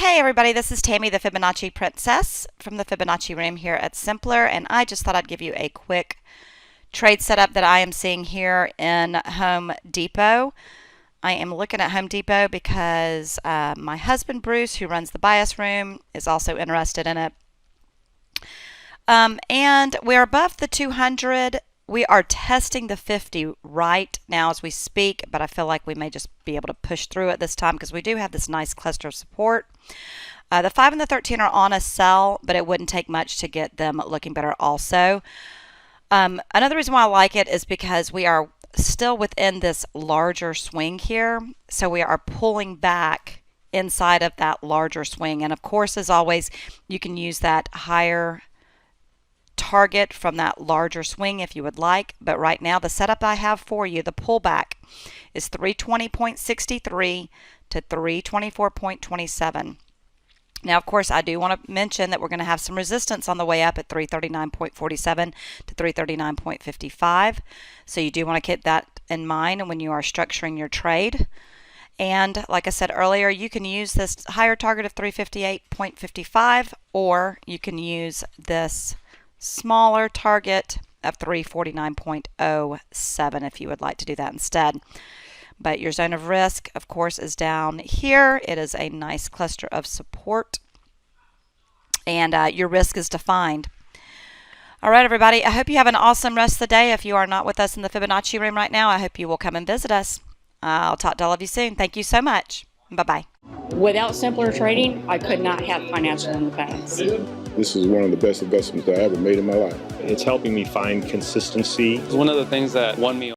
Hey everybody, this is Tammy, the Fibonacci Princess from the Fibonacci Room here at Simpler, and I just thought I'd give you a quick trade setup that I am seeing here in Home Depot. I am looking at Home Depot because my husband Bruce, who runs the bias room, is also interested in it. And we're above the 200. We are testing the 50 right now as we speak, but I feel like we may just be able to push through it this time because we do have this nice cluster of support. The 5 and the 13 are on a sell, but it wouldn't take much to get them looking better also. Another reason why I like it is because we are still within this larger swing here, so we are pulling back inside of that larger swing. And of course, as always, you can use that higher target from that larger swing if you would like, but right now the setup I have for you, the pullback, is 320.63 to 324.27. Now, of course, I do want to mention that we're going to have some resistance on the way up at 339.47 to 339.55. So you do want to keep that in mind when you are structuring your trade. And like I said earlier, you can use this higher target of 358.55, or you can use this smaller target of 349.07 if you would like to do that instead. But your zone of risk, of course, is down here. It is a nice cluster of support, and your risk is defined. All right, everybody, I hope you have an awesome rest of the day. If you are not with us in the Fibonacci room right now, I hope you will come and visit us. I'll talk to all of you soon. Thank you so much. Bye-bye. Without Simpler Trading, I could not have financial independence. This is one of the best investments I ever made in my life. It's helping me find consistency. It's one of the things that won me